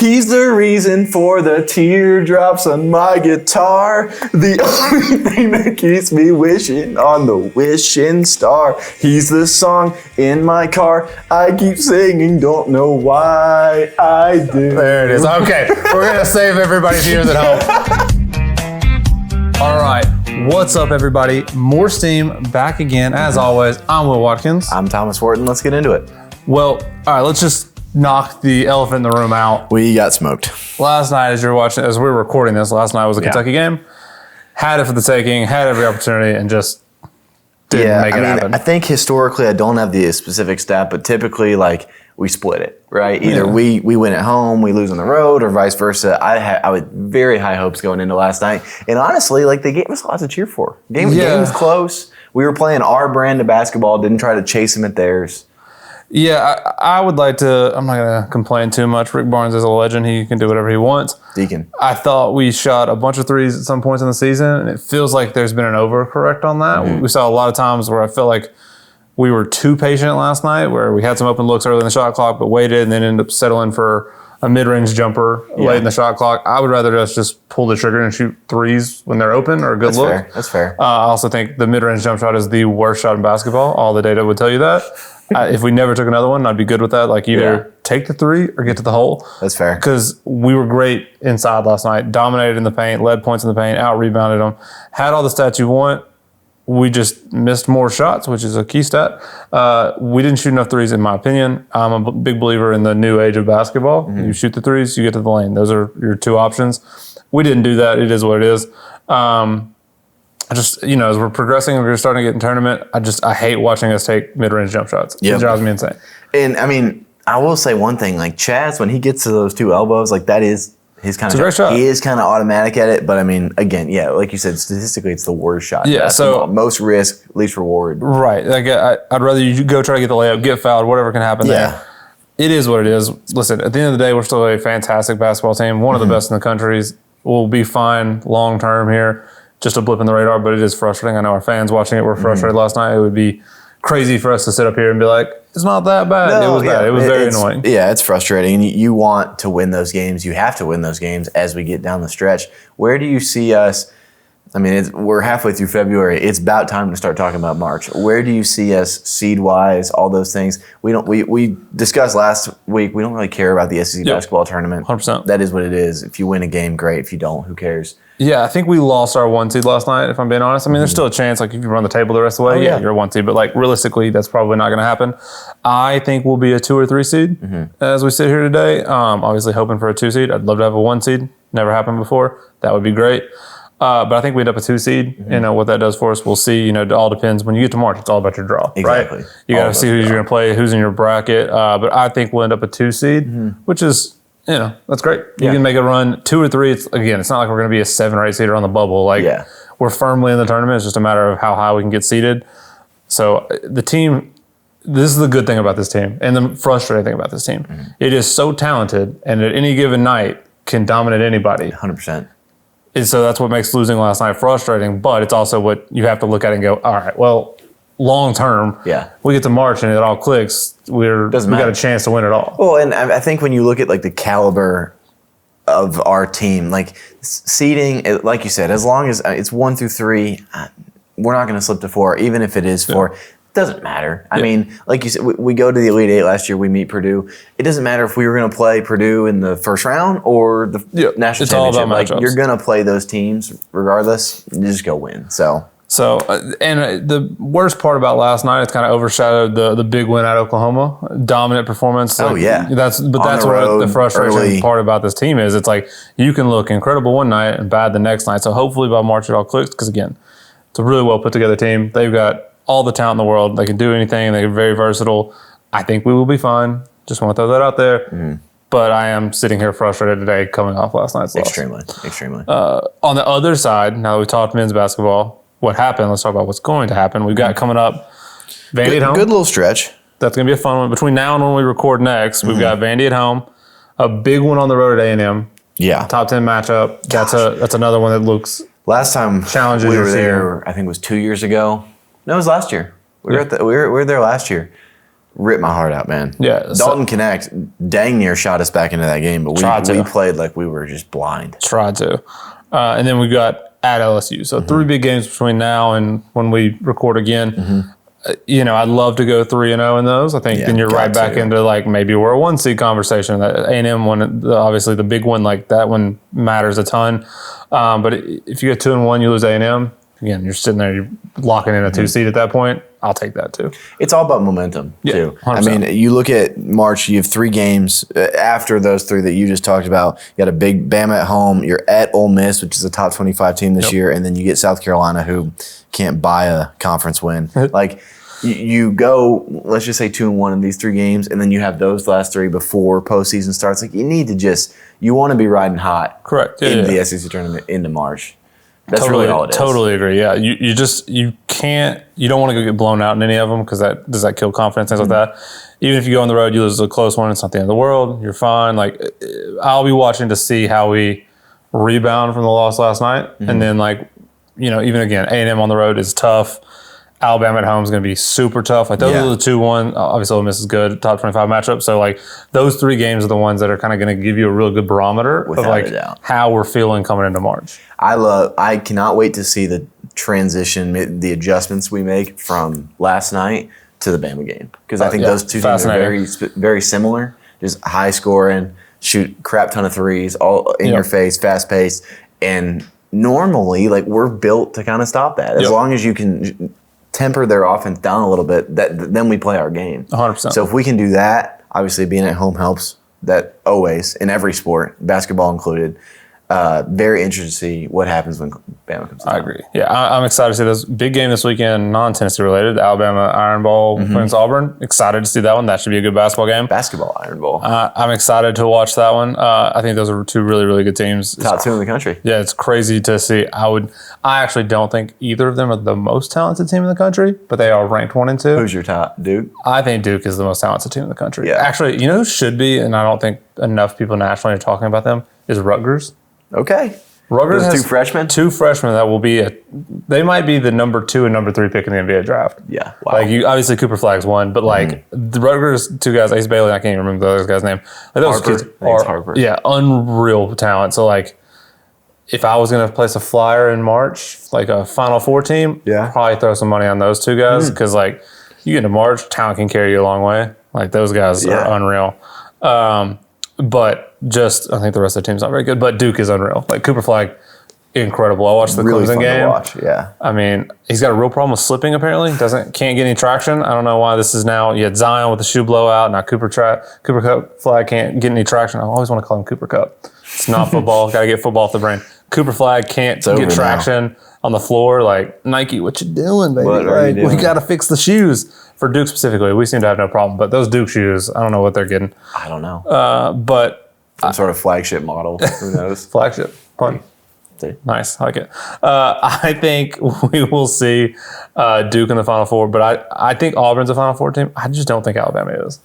He's the reason for the teardrops on my guitar. The only thing that keeps me wishing on the wishing star. He's the song in my car. I keep singing, don't know why I do. There it is. Okay, we're going to save everybody's ears at home. All right, what's up, everybody? More Steam back again. As always, I'm Will Watkins. I'm Thomas Wharton. Let's get into it. Well, all right, let's just knock the elephant in the room out. We got smoked. Last night, as we were recording this, last night was a Kentucky game. Had it for the taking, had every opportunity, and just didn't make it happen. I think historically, I don't have the specific stat, but typically, like, we split it, right? Either we win at home, we lose on the road, or vice versa. I had very high hopes going into last night. And honestly, like, the game was a lot to cheer for. Game was close. We were playing our brand of basketball, didn't try to chase them at theirs. Yeah, I would like to, I'm not going to complain too much. Rick Barnes is a legend. He can do whatever he wants. Deacon. I thought we shot a bunch of threes at some points in the season, and it feels like there's been an overcorrect on that. Mm-hmm. We saw a lot of times where I feel like we were too patient last night, where we had some open looks early in the shot clock, but waited and then ended up settling for a mid-range jumper late in the shot clock. I would rather just pull the trigger and shoot threes when they're open or a good look. That's fair. I also think the mid-range jump shot is the worst shot in basketball. All the data would tell you that. If we never took another one, I'd be good with that. Like, either take the three or get to the hole. That's fair. Because we were great inside last night. Dominated in the paint, led points in the paint, out-rebounded them. Had all the stats you want. We just missed more shots, which is a key stat. We didn't shoot enough threes, in my opinion. I'm a big believer in the new age of basketball. Mm-hmm. You shoot the threes, you get to the lane. Those are your two options. We didn't do that. It is what it is. I just, as we're progressing and we're starting to get in tournament, I hate watching us take mid-range jump shots. It drives me insane. And, I mean, I will say one thing. Like, Chaz, when he gets to those two elbows, like, that is his kind of shot. Great shot. He is kind of automatic at it. But, I mean, again, like you said, statistically, it's the worst shot. Yeah, so most risk, least reward. Right. Like, I'd rather you go try to get the layup, get fouled, whatever can happen there. It is what it is. Listen, at the end of the day, we're still a fantastic basketball team. One of the best in the country. We'll be fine long-term here. Just a blip in the radar, but it is frustrating. I know our fans watching it were frustrated last night. It would be crazy for us to sit up here and be like, it's not that bad. No, it was bad. It was very annoying. Yeah, it's frustrating. You want to win those games. You have to win those games as we get down the stretch. Where do you see us? I mean, we're halfway through February. It's about time to start talking about March. Where do you see us seed-wise, all those things? We discussed last week, we don't really care about the SEC basketball tournament. 100%. That is what it is. If you win a game, great. If you don't, who cares? Yeah, I think we lost our one seed last night, if I'm being honest. I mean, there's still a chance, like, if you run the table the rest of the way, you're a one seed. But, like, realistically, that's probably not going to happen. I think we'll be a 2 or 3 seed as we sit here today. Obviously hoping for a 2 seed. I'd love to have a 1 seed. Never happened before. That would be great. But I think we end up a 2 seed. What that does for us, we'll see. It all depends. When you get to March, it's all about your draw, exactly. Right? You got to see who you're going to play, who's in your bracket. But I think we'll end up a 2 seed, which is, that's great. You can make a run 2 or 3. It's not like we're going to be a 7 or 8 seeder on the bubble. Like, we're firmly in the tournament. It's just a matter of how high we can get seeded. So the team, this is the good thing about this team and the frustrating thing about this team. It is so talented, and at any given night can dominate anybody. 100%. And so that's what makes losing last night frustrating, but it's also what you have to look at and go, all right, well, long term, we get to March and it all clicks. We got a chance to win it all. Well, and I think when you look at, like, the caliber of our team, like, seeding, like you said, as long as it's 1 through 3, we're not going to slip to 4, even if it is 4. Doesn't matter. I mean, like you said, we go to the Elite Eight last year. We meet Purdue. It doesn't matter if we were going to play Purdue in the first round or the national championship. All about matchups. You're going to play those teams regardless. You just go win. So and the worst part about last night, it's kind of overshadowed the big win at Oklahoma. Dominant performance. That's what the frustrating part about this team is. It's like you can look incredible one night and bad the next night. So hopefully by March it all clicks because, again, it's a really well put together team. They've got all the talent in the world. They can do anything. They're very versatile. I think we will be fine. Just want to throw that out there. But I am sitting here frustrated today coming off last night's loss. Extremely. On the other side, now that we talked men's basketball, what happened? Let's talk about what's going to happen. We've got coming up Vandy at home. Good little stretch. That's going to be a fun one. Between now and when we record next, we've got Vandy at home, a big one on the road at A&M. Yeah. Top 10 matchup. That's another one that looks last time challenges we were there, I think it was 2 years ago. No, it was last year. We were there last year. ripped my heart out, man. Yeah, Dalton Connect dang near shot us back into that game, but we played like we were just blind. Tried to. And then we got at LSU. So 3 big games between now and when we record again. I'd love to go 3-0 in those. I think then you're right back into like maybe we're a 1 seed conversation. That A&M one, obviously the big one, like that one matters a ton. But if you get 2-1, you lose A&M. Again, you're sitting there, you're locking in a 2 seed at that point. I'll take that too. It's all about momentum too. 100%. I mean, you look at March, you have 3 games after those 3 that you just talked about. You got a big Bama at home. You're at Ole Miss, which is a top 25 team this year. And then you get South Carolina, who can't buy a conference win. Like you go, let's just say 2-1 in these 3 games. And then you have those last 3 before postseason starts. Like you need to you want to be riding hot. Correct. In the SEC tournament into March. That's totally, really all it is. Totally agree. Yeah, you don't want to go get blown out in any of them because does that kill confidence, things like that. Even if you go on the road, you lose a close one, it's not the end of the world. You're fine. Like I'll be watching to see how we rebound from the loss last night, and then even again, A&M on the road is tough. Alabama at home is going to be super tough. Like those are the 2-1. Obviously, Ole Miss is good, top 25 matchup. So like those 3 games are the ones that are kind of going to give you a real good barometer of like how we're feeling coming into March. I cannot wait to see the transition, the adjustments we make from last night to the Bama game because I think those 2 teams are very, very similar. Just high scoring, shoot crap ton of threes, all in your face, fast paced, and normally like we're built to kind of stop that as long as you can temper their offense down a little bit, then we play our game. 100%. So if we can do that, obviously being at home helps. That always, in every sport, basketball included. Very interested to see what happens when Bama comes down. I agree. Yeah, I'm excited to see this big game this weekend, non-Tennessee related, Alabama Iron Bowl against Auburn. Excited to see that one. That should be a good basketball game. Basketball Iron Bowl. I'm excited to watch that one. I think those are 2 really, really good teams. Top 2 in the country. Yeah, it's crazy to see. I actually don't think either of them are the most talented team in the country, but they are ranked 1 and 2. Who's your top? Duke? I think Duke is the most talented team in the country. Yeah. Actually, you know who should be, and I don't think enough people nationally are talking about them, is Rutgers. Okay. Rutgers has 2 freshmen? 2 freshmen that will be they might be the number 2 and number 3 pick in the NBA draft. Yeah. Wow. Like obviously Cooper Flagg's 1, but like the Rutgers 2 guys, Ace Bailey, I can't even remember the other guy's name. Like those Harper. kids are unreal talent. So like if I was going to place a flyer in March, like a Final Four team, probably throw some money on those 2 guys because like you get into March, talent can carry you a long way. Like those guys are unreal. But I think the rest of the team's not very good. But Duke is unreal. Like Cooper Flagg, incredible. I watched the really Clemson game. To watch. Yeah. I mean, he's got a real problem with slipping. Apparently, can't get any traction. I don't know why this is now. You had Zion with the shoe blowout. Now Cooper Cup Flagg can't get any traction. I always want to call him Cooper Cup. It's not football. Got to get football off the brain. Cooper Flagg can't get traction on the floor. Like Nike, what you doing, baby? Like we got to fix the shoes. For Duke specifically, we seem to have no problem. But those Duke shoes, I don't know what they're getting. I don't know. But some sort of flagship model. Who knows? Flagship. Fun. Nice. I like it. I think we will see Duke in the Final Four, but I think Auburn's a Final Four team. I just don't think Alabama is.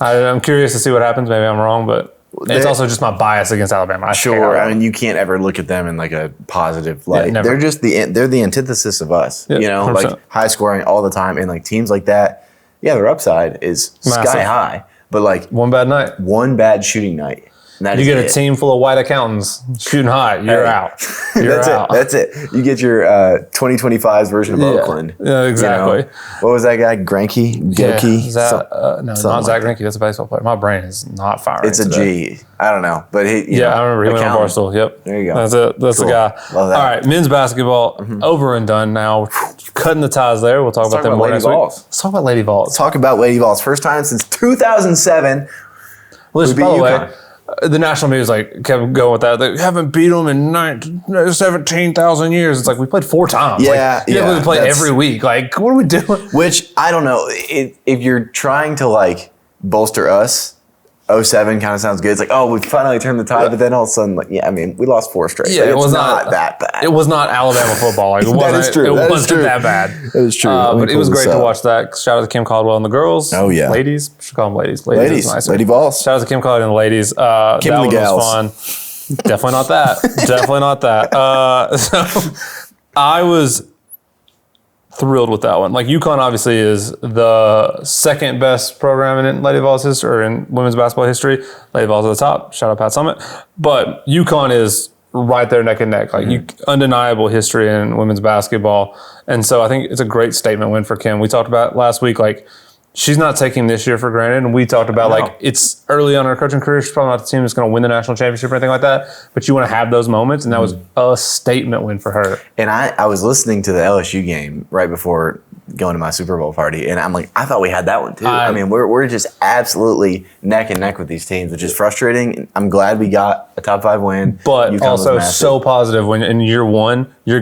I'm curious to see what happens. Maybe I'm wrong, but it's also just my bias against Alabama. I mean, you can't ever look at them in like a positive light. They're just they're the antithesis of us. You know, 100%. Like high scoring all the time, and like teams like that. Yeah, their upside is massive. Sky high, but like one bad night, one bad shooting night. You get a team full of white accountants shooting high, you're out. That's it. You get your 2025's version of Oakland. Yeah, exactly. You know? What was that guy? Granke? Gilkey? No, not Zach Granke. That's a baseball player. My brain is not firing. It's a today. G. I don't know. But he, I remember he went on Barstool. Yep. There you go. That's it. That's cool. the guy. Love that. All right, men's basketball over and done now. Cutting the ties there. We'll talk about them more next week. Let's talk about Lady Vols. Let's talk about Lady Vols. First time since 2007. Listen, by the way, the national media kept going with that. They haven't beat them in 17,000 years. It's like we played 4 times. Yeah, we play every week. Like, what are we doing? Which I don't know. If you're trying to bolster us, 07 kind of sounds good. It's like, oh, we finally turned the tide, but then all of a sudden, we lost 4 straight. Yeah, it was not that bad. It was not Alabama football. It wasn't that bad. That is true. But it was great to watch that. Shout out to Kim Caldwell and the girls. Oh, yeah. Ladies. We should call them ladies. Ladies. Lady Vols. Shout out to Kim Caldwell and the ladies. Kim and the gals. Was fun. Definitely not that. Definitely not that. So I was thrilled with that one. Like UConn obviously is the second best program in Lady Vols history, or in women's basketball history. Lady Vols at the top. Shout out Pat Summit. But UConn is right there neck and neck. Like undeniable history in women's basketball. And so I think it's a great statement win for Kim. We talked about last week, like, she's not taking this year for granted. And we talked about, like, it's early on in her coaching career. She's probably not the team that's going to win the national championship or anything like that. But you want to have those moments. And that was a statement win for her. And I was listening to the LSU game right before going to my Super Bowl party. And I'm like, I thought we had that one too. I mean, we're just absolutely neck and neck with these teams, which is frustrating. I'm glad we got a top 5 win. But UConn also so positive when in year one, you're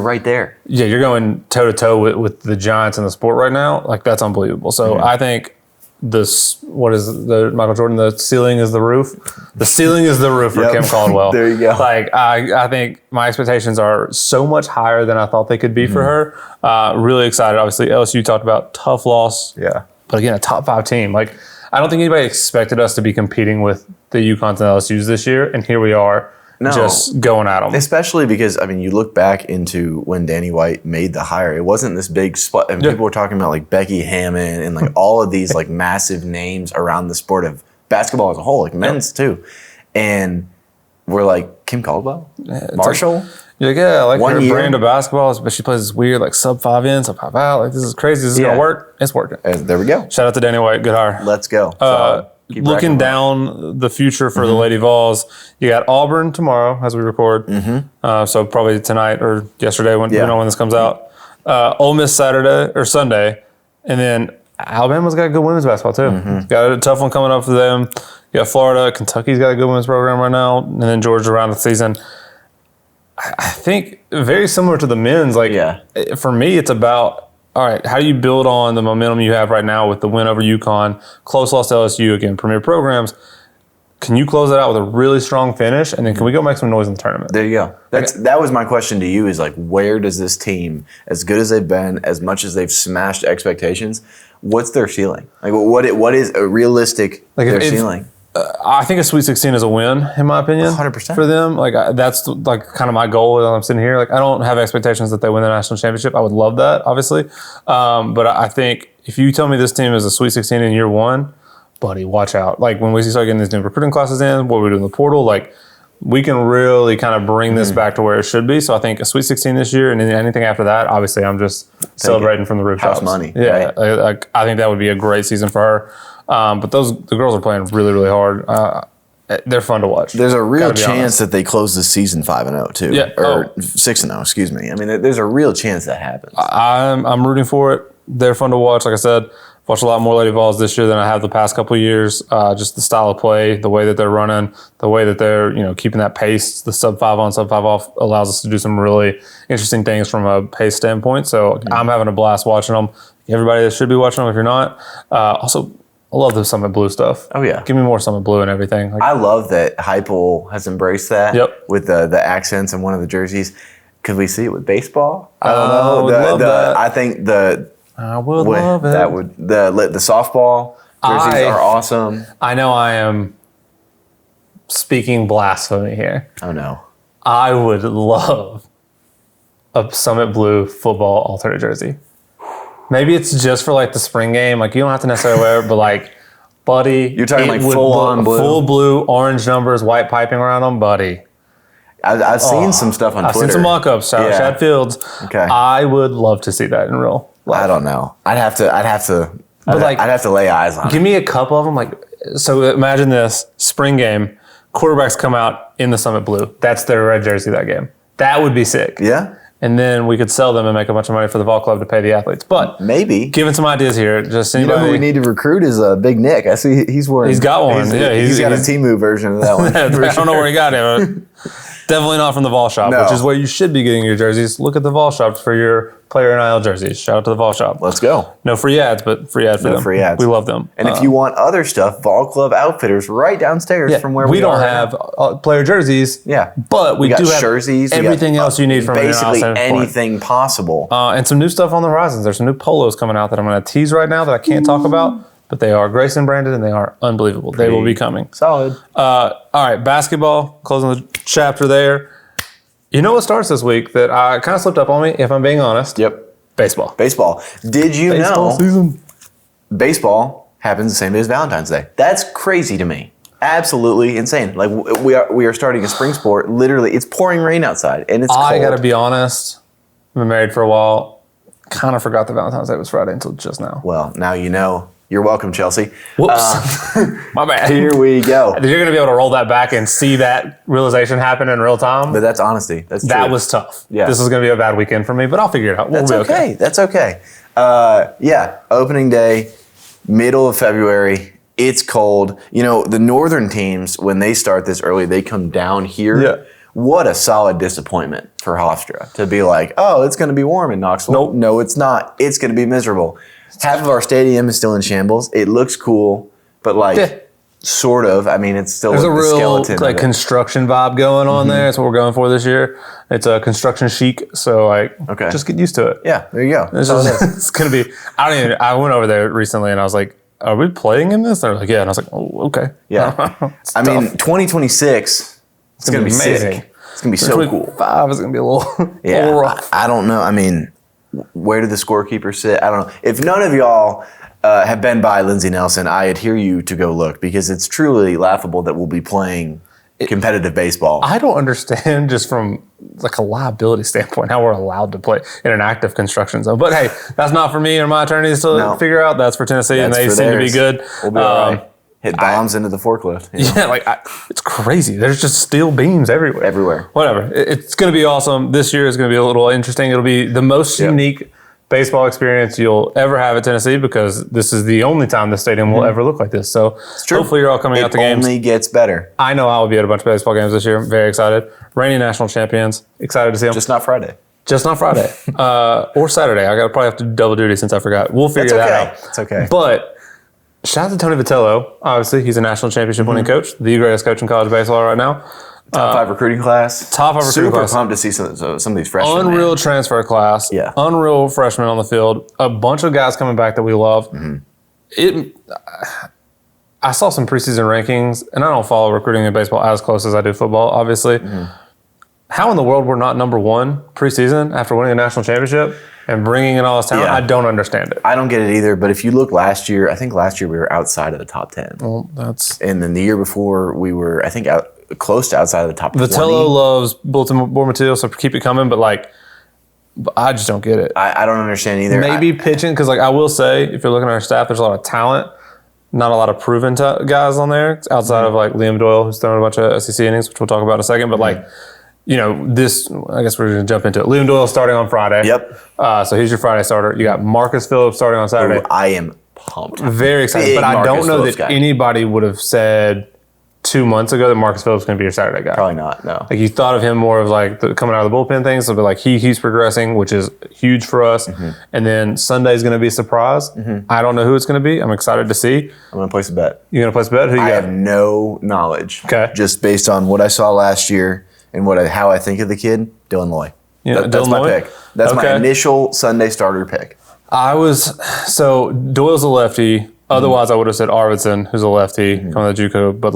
right there. Yeah, you're going toe to toe with the giants in the sport right now. Like, that's unbelievable. So I think what is the Michael Jordan? The ceiling is the roof. The ceiling is the roof for Kim Caldwell. There you go. Like, I think my expectations are so much higher than I thought they could be for her. Really excited. Obviously, LSU talked about tough loss. Yeah. But again, a top 5 team. Like, I don't think anybody expected us to be competing with the UConns and LSUs this year, and here we are. Just going at them. Especially because, I mean, you look back into when Danny White made the hire, it wasn't this big spot. And people were talking about, like, Becky Hammond and, like, all of these, like, massive names around the sport of basketball as a whole, like men's too. And we're like, Kim Caldwell? Marshall? You're like, yeah, I like her brand of basketball, but she plays this weird, like, sub 5 in, sub 5 out. Like, this is crazy. This is going to work. It's working. There we go. Shout out to Danny White. Good hire. Let's go. Looking down the future for the Lady Vols, you got Auburn tomorrow as we record. So probably tonight or yesterday, when this comes out. Ole Miss Saturday or Sunday, and then Alabama's got a good women's basketball too. Got a tough one coming up for them. You got Florida, Kentucky's got a good women's program right now, and then Georgia around the season. I think very similar to the men's. Like, for me, it's about, all right, how do you build on the momentum you have right now with the win over UConn, close loss to LSU, again, premier programs? Can you close that out with a really strong finish? And then can we go make some noise in the tournament? There you go. That was my question to you, is like, where does this team, as good as they've been, as much as they've smashed expectations, what's their ceiling? Like, what is a realistic ceiling? I think a Sweet 16 is a win, in my opinion. 100% for them. Like, that's like kind of my goal when I'm sitting here. Like, I don't have expectations that they win the national championship. I would love that, obviously. But I think if you tell me this team is a Sweet 16 in year one, buddy, watch out. Like, when we start getting these new recruiting classes in, what we do in the portal, like, we can really kind of bring this back to where it should be. So I think a Sweet 16 this year, and then anything after that, obviously, I'm just celebrating from the rooftops. House money. Yeah, right? I think that would be a great season for her. But the girls are playing really, really hard. They're fun to watch. There's a real chance that they close the season 5-0 too, or 6-0. Excuse me. I mean, there's a real chance that happens. I'm rooting for it. They're fun to watch. Like I said, watched a lot more Lady Vols this year than I have the past couple of years. Just the style of play, the way that they're running, the way that they're keeping that pace. The sub 5 on, sub 5 off allows us to do some really interesting things from a pace standpoint. So I'm having a blast watching them. Everybody that should be watching them, if you're not, also. I love the Summit Blue stuff. Oh, yeah. Give me more Summit Blue and everything. I love that Heupel has embraced that with the accents and one of the jerseys. Could we see it with baseball? I don't know. Love that. I think I would love it. That would the softball jerseys are awesome. I know I am speaking blasphemy here. Oh, no. I would love a Summit Blue football alternate jersey. Maybe it's just for like the spring game. Like, you don't have to necessarily wear it, but like, buddy. You're talking like full on blue. Full blue, orange numbers, white piping around them, buddy. I've seen some stuff on Twitter. I've seen some mock-ups. Chad Fields. Okay. I would love to see that in real life. I don't know. I'd have to lay eyes on it. Give me a couple of them. Like, so imagine this spring game. Quarterbacks come out in the Summit Blue. That's their red jersey that game. That would be sick. Yeah. And then we could sell them and make a bunch of money for the Vol Club to pay the athletes. But maybe giving some ideas here. Just anybody, who we need to recruit is Big Nick. I see he's wearing. He's got one. He's got a Temu version of that one. I don't know where he got it. Definitely not from the Vol Shop, which is where you should be getting your jerseys. Look at the Vol Shop for your player NIL jerseys. Shout out to the Vol Shop. Let's go. No free ads, but free ad for them. No free ads. We love them. And if you want other stuff, Vol Club Outfitters right downstairs from where we don't have player jerseys. Yeah. But we do have jerseys, everything else you need from basically anything possible. And some new stuff on the horizons. There's some new polos coming out that I'm going to tease right now that I can't talk about. But they are Grayson branded and they are unbelievable. They will be coming. Solid. All right, basketball, closing the chapter there. You know what starts this week that kind of slipped up on me, if I'm being honest? Yep. Baseball. Baseball. Did you Baseball know season. baseball happens the same day as Valentine's Day? That's crazy to me. Absolutely insane. Like we are starting a spring sport. Literally, it's pouring rain outside and it's cold. I gotta be honest. I've been married for a while. Kind of forgot that Valentine's Day was Friday until just now. Well, now you know. You're welcome, Chelsea. Whoops. My bad. Here we go. You're going to be able to roll that back and see that realization happen in real time. But that's honesty. That's true. That was tough. Yeah. This is going to be a bad weekend for me, but I'll figure it out. We'll That's be okay. That's okay. Yeah, opening day, middle of February. It's cold. You know, the northern teams, when they start this early, they come down here. Yeah. What a solid disappointment for Hofstra to be like, oh, it's going to be warm in Knoxville. Nope. No, it's not. It's going to be miserable. Half of our stadium is still in shambles. It looks cool, but sort of. I mean, it's still There's a the real skeleton of it. construction vibe going on there. That's what we're going for this year. It's a construction chic, so just get used to it. Yeah, there you go. It's going to be. I went over there recently and I was like, "Are we playing in this?" They're like, "Yeah," and I was like, "Oh, okay." Yeah. I mean, 2026. It's going to be amazing. sick. It's going to be so cool. 5 is going to be a little rough. I don't know. I mean, where do the scorekeepers sit? I don't know. If none of y'all have been by Lindsey Nelson, I adhere you to go look because it's truly laughable that we'll be playing competitive baseball. I don't understand just from a liability standpoint how we're allowed to play in an active construction zone. But hey, that's not for me or my attorneys to figure out. That's for Tennessee, and they seem to be good. We'll be all right. Hit bombs into the forklift. You know? Yeah, it's crazy. There's just steel beams everywhere. Everywhere. Whatever. It's going to be awesome. This year is going to be a little interesting. It'll be the most unique baseball experience you'll ever have at Tennessee because this is the only time the stadium will ever look like this. So hopefully you're all coming out to games. It only gets better. I know I will be at a bunch of baseball games this year. I'm very excited. Reigning national champions. Excited to see them. Just not Friday. Just not Friday. Or Saturday. I probably have to do double duty since I forgot. We'll figure that out. It's okay. But shout out to Tony Vitello. Obviously, he's a national championship winning coach, the greatest coach in college baseball right now. Top 5 recruiting class. Top 5 recruiting class. Super pumped to see some of these freshmen. Unreal transfer class. Yeah. Unreal freshmen on the field. A bunch of guys coming back that we love. I saw some preseason rankings, and I don't follow recruiting in baseball as close as I do football, obviously. How in the world we're not number 1 preseason after winning a national championship and bringing in all this talent? Yeah. I don't understand it. I don't get it either, but if you look last year, I think last year we were outside of the top 10. Well, And then the year before we were, I think, close to outside of the top 20. Vitello loves bulletin board material, so keep it coming, but I just don't get it. I don't understand either. Maybe pitching, because I will say, if you're looking at our staff, there's a lot of talent, not a lot of proven guys on there, outside of Liam Doyle, who's thrown a bunch of SEC innings, which we'll talk about in a second, but this, I guess we're going to jump into it. Liam Doyle starting on Friday. Yep. So he's your Friday starter. You got Marcus Phillips starting on Saturday. Ooh, I am pumped. Very excited. Big But I don't Marcus know Phillips that guy. anybody would have said 2 months ago that Marcus Phillips is going to be your Saturday guy. Probably not, no. You thought of him more of coming out of the bullpen things, so he keeps progressing, which is huge for us. And then Sunday's going to be a surprise. I don't know who it's going to be. I'm excited to see. I'm going to place a bet. You going to place a bet? Who you I got? have no knowledge. Okay. Just based on what I saw last year and how I think of the kid, Dylan Loy. Yeah, That's Dylan my Loy? pick. That's my initial Sunday starter pick. So Doyle's a lefty. Otherwise, I would have said Arvidsson, who's a lefty, coming out of JUCO. But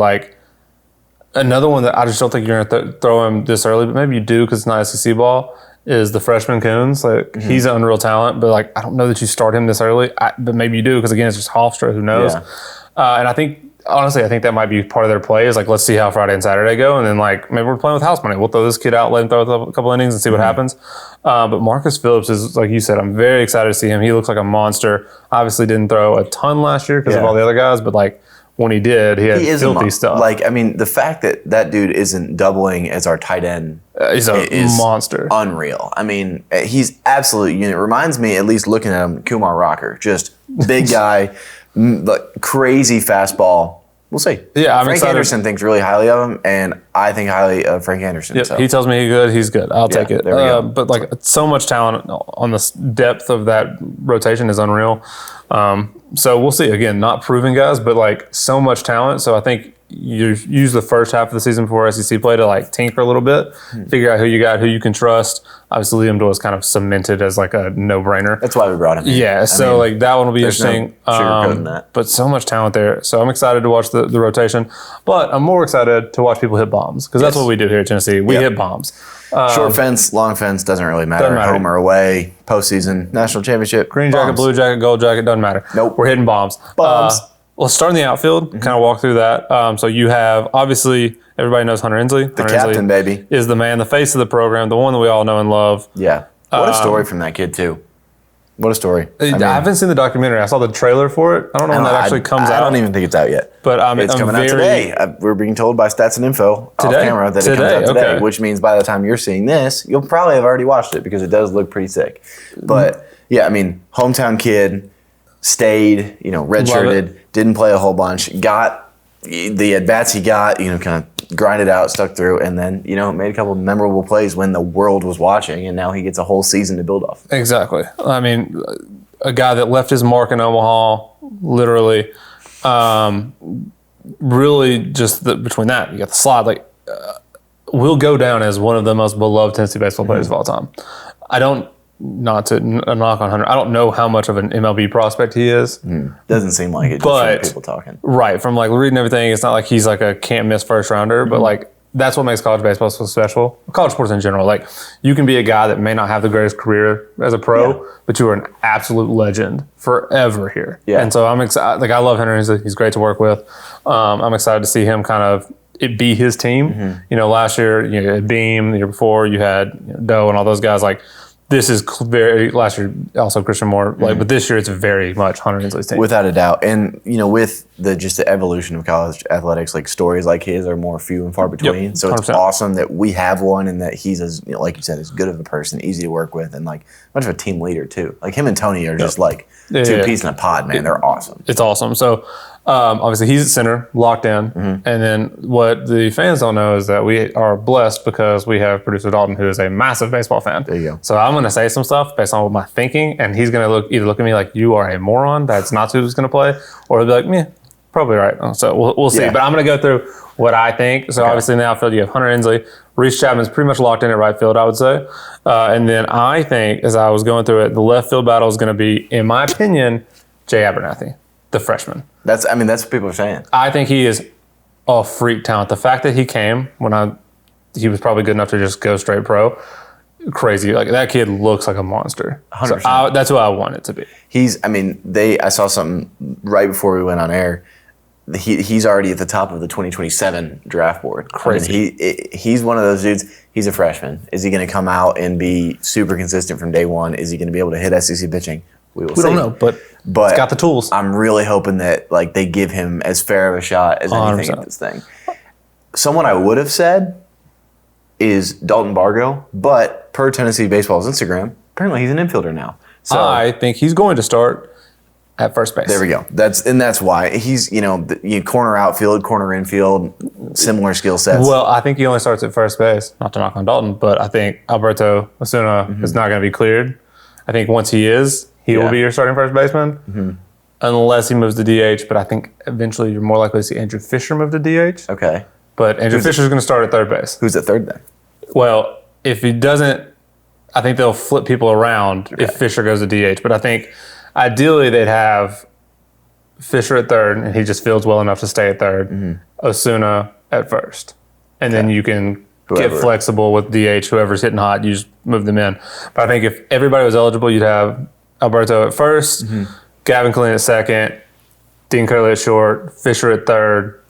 another one that I just don't think you're going to throw him this early, but maybe you do because it's not SEC ball, is the freshman Coons. He's an unreal talent, but I don't know that you start him this early. But maybe you do because, again, it's just Hofstra, who knows. Yeah. And I think, honestly, that might be part of their play is let's see how Friday and Saturday go. And then maybe we're playing with house money. We'll throw this kid out, let him throw a couple innings and see what happens. But Marcus Phillips is, like you said, I'm very excited to see him. He looks like a monster. Obviously didn't throw a ton last year because of all the other guys, but when he did, he had filthy stuff. The fact that dude isn't doubling as our tight end is a monster. Unreal. I mean, he's absolute unit. Reminds me, at least looking at him, Kumar Rocker. Just big guy, crazy fastball. We'll see. Yeah, I'm Frank excited. Anderson thinks really highly of him, and I think highly of Frank Anderson. Yep, so. he tells me he's good. He's good. I'll take it. There we go. But so much talent on the depth of that rotation is unreal. So we'll see. Again, not proven guys, but so much talent. So I think you use the first half of the season before SEC play to like tinker a little bit, figure out who you got, who you can trust. Obviously, Liam Doyle is kind of cemented as like a no-brainer. That's why we brought him in. Yeah, so like that one will be interesting. No sugarcoating that. But so much talent there. So I'm excited to watch the rotation. But I'm more excited to watch people hit bombs because that's what we do here at Tennessee. We hit bombs. Short fence, long fence, doesn't really matter. Doesn't matter. Home or away, postseason, national championship. Green jacket, blue jacket, gold jacket, doesn't matter. Nope. We're hitting bombs. Bombs. Let's start in the outfield, kind of walk through that. So you have, obviously, everybody knows Hunter Hensley. The captain, baby. Is the man, the face of the program, the one that we all know and love. Yeah. What a story from that kid, too. What a story. I haven't seen the documentary. I saw the trailer for it. I don't know when that actually comes out. I don't even think it's out yet. But it's coming out today. We're being told by Stats and Info off camera that it comes out today, which means by the time you're seeing this, you'll probably have already watched it because it does look pretty sick. But yeah, I mean, hometown kid, stayed, redshirted, didn't play a whole bunch, got the at-bats he got, kind of grinded out, stuck through, and then, made a couple of memorable plays when the world was watching, and now he gets a whole season to build off. Exactly. I mean, a guy that left his mark in Omaha, literally, really just between that, you got the slide, will go down as one of the most beloved Tennessee baseball players of all time. Not to knock on Hunter, I don't know how much of an MLB prospect he is. Doesn't seem like it, just from people talking. Right, from reading everything, it's not like he's like a can't miss first rounder, but that's what makes college baseball so special. College sports in general, you can be a guy that may not have the greatest career as a pro, but you are an absolute legend forever here. Yeah. And so I'm excited. I love Hunter. He's great to work with. I'm excited to see him kind of it be his team. Last year you had Beam, the year before you had Doe and all those guys. This is very, last year also Christian Moore, but this year it's very much Hunter Hensley's team. Without a doubt. And, with the evolution of college athletics, stories like his are more few and far between. Yep, so it's awesome that we have one and that he's, as like you said, as good of a person, easy to work with, and much of a team leader too. Him and Tony are just two peas in a pod, man. They're awesome. It's awesome. So, obviously he's at center, locked in. And then what the fans don't know is that we are blessed because we have producer Dalton, who is a massive baseball fan. There you go. So I'm going to say some stuff based on my thinking, and he's going to either look at me like you are a moron, that's not who's going to play, or he'll be like, meh, probably right. So we'll see. But I'm going to go through what I think. So obviously in the outfield you have Hunter Hensley. Reese Chapman's pretty much locked in at right field, I would say. And then I think, as I was going through it, the left field battle is going to be, in my opinion, Jay Abernathy, the freshman. That's what people are saying. I think he is a freak talent. The fact that he came when he was probably good enough to just go straight pro, crazy. That kid looks like a monster. 100%. So that's who I want it to be. I saw something right before we went on air. He's already at the top of the 2027 draft board. Crazy. He's one of those dudes. He's a freshman. Is he going to come out and be super consistent from day one? Is he going to be able to hit SEC pitching? We will see. We don't know, but he's got the tools. I'm really hoping that they give him as fair of a shot as anything 100%. At this thing. Someone I would have said is Dalton Bargo, but per Tennessee Baseball's Instagram, apparently he's an infielder now. So I think he's going to start at first base. There we go. That's why he's corner outfield, corner infield, similar skill sets. Well, I think he only starts at first base. Not to knock on Dalton, but I think Alberto Osuna is not going to be cleared. I think once he is, he will be your starting first baseman, unless he moves to DH. But I think eventually you're more likely to see Andrew Fisher move to DH. Okay. But Andrew Fisher's going to start at third base. Who's at third then? Well, if he doesn't, I think they'll flip people around if Fisher goes to DH. But I think ideally they'd have Fisher at third, and he just feels well enough to stay at third. Osuna at first. And then you can get flexible with DH. Whoever's hitting hot, you just move them in. But I think if everybody was eligible, you'd have Alberto at first, Gavin Killeen at second, Dean Curley at short, Fisher at third.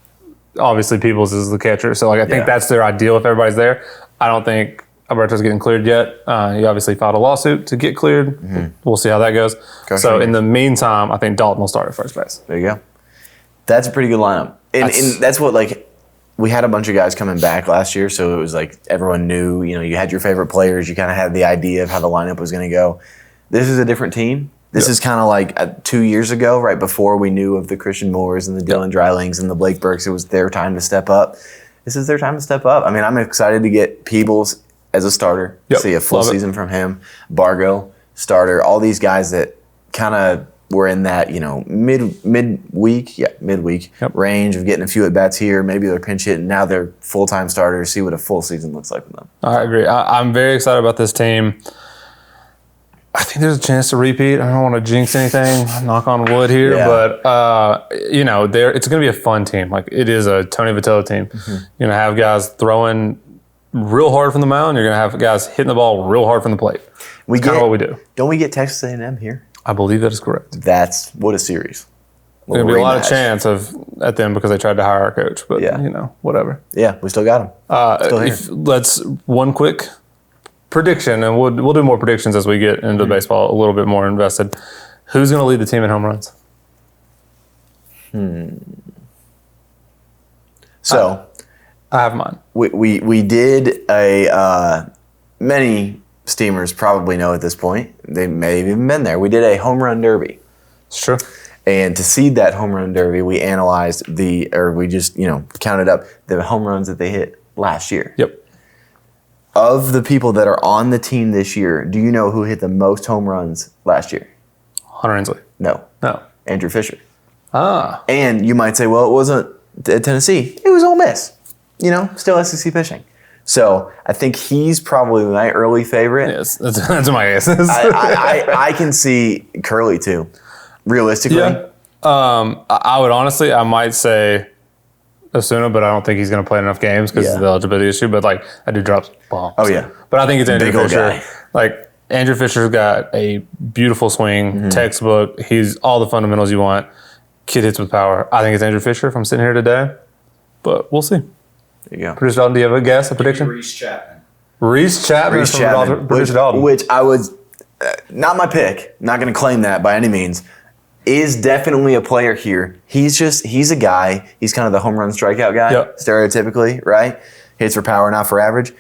Obviously, Peoples is the catcher. So, I think that's their ideal if everybody's there. I don't think Alberto's getting cleared yet. He obviously filed a lawsuit to get cleared. We'll see how that goes. So, in the meantime, I think Dalton will start at first base. There you go. That's a pretty good lineup. And that's what, we had a bunch of guys coming back last year, so it was everyone knew, you had your favorite players. You kind of had the idea of how the lineup was going to go. This is a different team. This is kind of 2 years ago, right before we knew of the Christian Moores and the Dylan Drylings and the Blake Burks. It was their time to step up. This is their time to step up. I'm excited to get Peebles as a starter, see a full season from him. Bargo, starter. All these guys that kind of, we're in that, midweek range of getting a few at bats here. Maybe they're pinch hitting. Now they're full-time starters. See what a full season looks like with them. I agree. I'm very excited about this team. I think there's a chance to repeat. I don't want to jinx anything, knock on wood here, but it's going to be a fun team. Like, it is a Tony Vitello team. You're going to have guys throwing real hard from the mound. You're going to have guys hitting the ball real hard from the plate. That's kind of what we do. Don't we get Texas A&M here? I believe that is correct. That's what a series. There's going to be a lot of chance at them because they tried to hire our coach, but whatever. Yeah, we still got them. Let's one quick prediction, and we'll do more predictions as we get into baseball a little bit more invested. Who's going to lead the team in home runs? So, I have mine. We did many Steamers probably know at this point. They may have even been there. We did a home run derby. It's true. And to seed that home run derby, we analyzed we just counted up the home runs that they hit last year. Yep. Of the people that are on the team this year, do you know who hit the most home runs last year? Hunter Hensley. No. Andrew Fisher. Ah. And you might say, well, it wasn't at Tennessee. It was Ole Miss. Still SEC pitching. So I think he's probably my early favorite. Yes, that's my guess. I can see Curly too, realistically. Yeah. I would honestly, I might say Osuna, but I don't think he's going to play enough games because of the eligibility issue. But I do drop bombs. Oh yeah. But I think it's Andrew Big old Fisher. guy. Andrew Fisher's got a beautiful swing, textbook. He's all the fundamentals you want. Kid hits with power. I think it's Andrew Fisher if I'm sitting here today, but we'll see. There you go. Producer Dalton, do you have a guess, a prediction? Reese Chapman. Reese Chapman, Producer Dalton. Which I was not my pick. Not going to claim that by any means. Is definitely a player here. He's a guy. He's kind of the home run strikeout guy, stereotypically, right? Hits for power, not for average.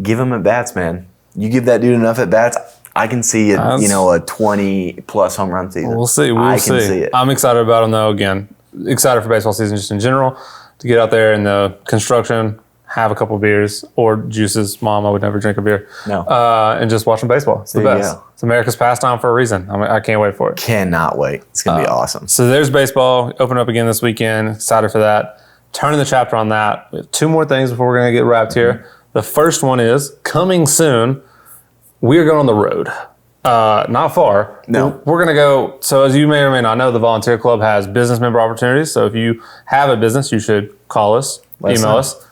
Give him at bats, man. You give that dude enough at bats, I can see it. A 20+ home run season. We'll see. I can see it. I'm excited about him though. Again, excited for baseball season just in general. To get out there in the construction, have a couple beers or juices. Mom, I would never drink a beer. No. And just watching baseball. It's the best. It's America's pastime for a reason. I can't wait for it. Cannot wait. It's going to be awesome. So there's baseball. Open up again this weekend. Excited for that. Turning the chapter on that. We have 2 more things before we're going to get wrapped here. The first one is coming soon. We are going on the road. Not far. No. We're going to go. So as you may or may not know, the Volunteer Club has business member opportunities. So if you have a business, you should call us, email us.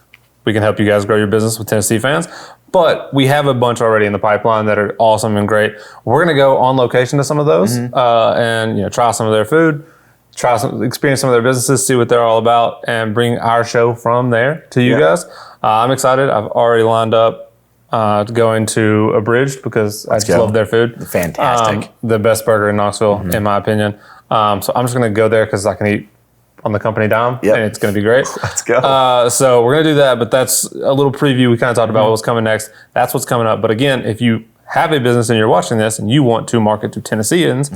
We can help you guys grow your business with Tennessee fans. But we have a bunch already in the pipeline that are awesome and great. We're going to go on location to some of those and try some of their food, experience some of their businesses, see what they're all about, and bring our show from there to you guys. I'm excited. I've already lined up to go into Abridged because I just love their food. Fantastic. The best burger in Knoxville, in my opinion. So I'm just going to go there because I can eat on the company dime, and it's going to be great. Let's go. So we're going to do that, but that's a little preview. We kind of talked about what's coming next. That's what's coming up. But again, if you have a business and you're watching this and you want to market to Tennesseans,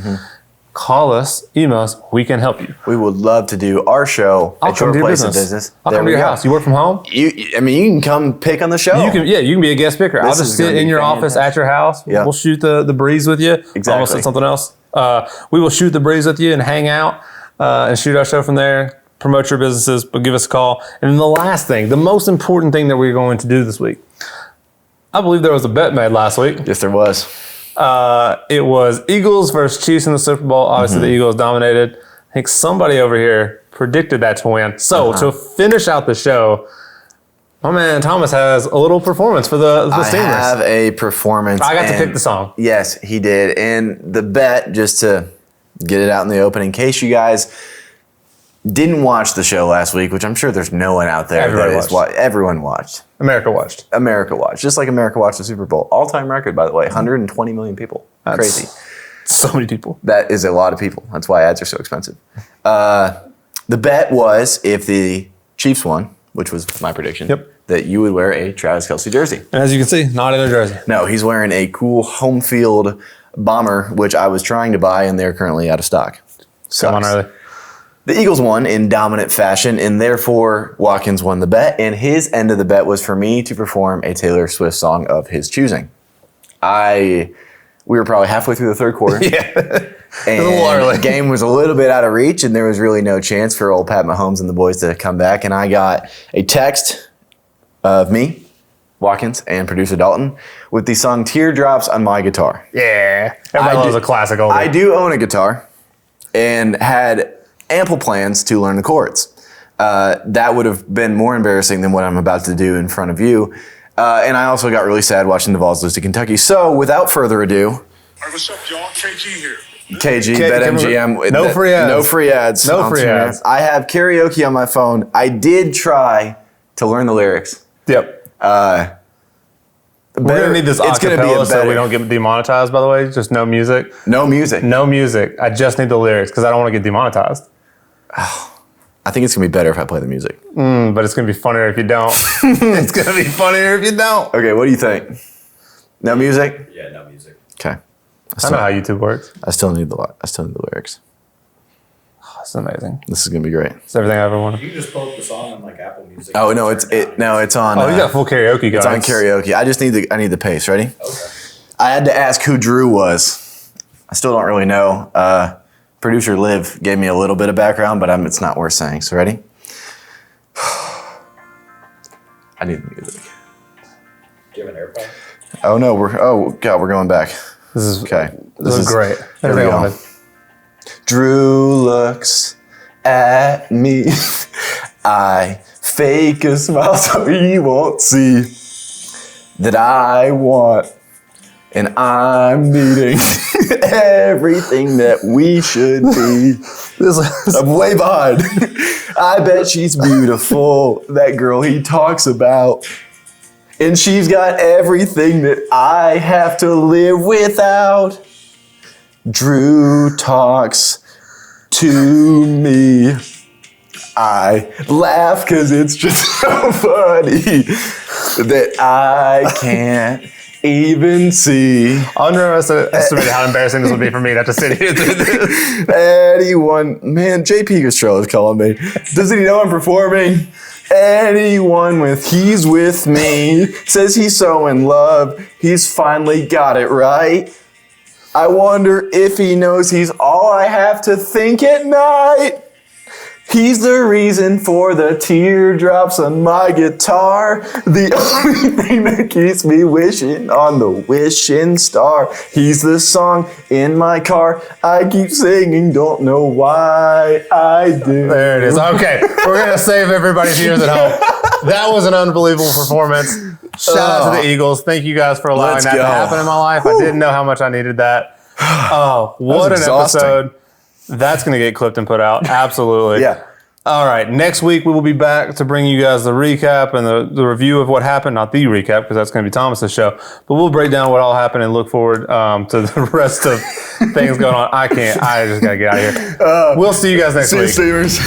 call us, email us. We can help you. We would love to do our show at your place of business. I'll come to your house. You work from home? You can come pick on the show. You can be a guest picker. I'll just sit in your office at your house. Yep. We'll shoot the breeze with you. Exactly. Almost said something else. We will shoot the breeze with you and hang out and shoot our show from there. Promote your businesses, but give us a call. And then the last thing, the most important thing that we're going to do this week. I believe there was a bet made last week. Yes, there was. It was Eagles versus Chiefs in the Super Bowl. Obviously, the Eagles dominated. I think somebody over here predicted that to win. So to finish out the show, my man Thomas has a little performance for the Steamers. I have a performance. I got to pick the song. Yes, he did. And the bet, just to get it out in the open, in case you guys didn't watch the show last week, which I'm sure there's no one out there everyone watched. America watched. Just like America watched the Super Bowl. All-time record, by the way, 120 million people. That's crazy. So many people. That is a lot of people. That's why ads are so expensive. The bet was if the Chiefs won, which was my prediction, that you would wear a Travis Kelce jersey. And as you can see, not in a jersey. No, he's wearing a cool home field bomber, which I was trying to buy, and they're currently out of stock. Come on, early. The Eagles won in dominant fashion, and therefore Watkins won the bet, and his end of the bet was for me to perform a Taylor Swift song of his choosing. We were probably halfway through the third quarter. And a little early. the game was a little bit out of reach, and there was really no chance for old Pat Mahomes and the boys to come back. And I got a text of me, Watkins, and producer Dalton with the song Teardrops on my guitar. Yeah. Everybody loves a classic oldie. I do own a guitar and had ample plans to learn the chords. That would have been more embarrassing than what I'm about to do in front of you. And I also got really sad watching the Vols lose to Kentucky. So without further ado, All right, what's up, y'all? KG here. KG, BetMGM. No free ads. No free ads. No free ads. I have karaoke on my phone. I did try to learn the lyrics. Yep. We're going to need this acapella so we don't get demonetized, by the way. Just no music. No music. No music. I just need the lyrics because I don't want to get demonetized. I think it's going to be better if I play the music. But it's going to be funnier if you don't. It's going to be funnier if you don't. Okay, what do you think? No music? Yeah, no music. Okay. I know how YouTube works. I still need the lyrics. Oh, it's amazing. This is going to be great. It's everything I ever wanted. You can just pull up the song on like Apple Music. Oh, no, it's on. Oh, you got full karaoke, guys. It's on karaoke. I just need the pace. Ready? Okay. I had to ask who Drew was. I still don't really know. Producer Liv gave me a little bit of background, but it's not worth saying. So ready? I need the music. Do you have an AirPod? Oh no, we're going back. This is Okay. This is great. Here we Everything I go. wanted. Drew looks at me. I fake a smile so he won't see that I want. And I'm needing everything that we should be. I'm way behind. I bet she's beautiful, that girl he talks about. And she's got everything that I have to live without. Drew talks to me. I laugh because it's just so funny that I can't even see. I underestimated how embarrassing this would be for me to have to sit here through this. Anyone, man, JP Gastrell is calling me. Doesn't he know I'm performing? Anyone with he's with me says he's so in love, he's finally got it right. I wonder if he knows he's all I have to think at night. He's the reason for the teardrops on my guitar. The only thing that keeps me wishing on the wishing star. He's the song in my car. I keep singing, don't know why I do. There it is. Okay, we're going to save everybody's ears at home. That was an unbelievable performance. Shout out to the Eagles. Thank you guys for allowing Let's that go. to happen in my life. I didn't know how much I needed that. Oh, what an exhausting. episode. That's going to get clipped and put out. Absolutely. Yeah. All right. Next week, we will be back to bring you guys the recap and the review of what happened. Not the recap, because that's going to be Thomas's show. But we'll break down what all happened and look forward to the rest of things going on. I just got to get out of here. We'll see you guys next See you, week. Steamers.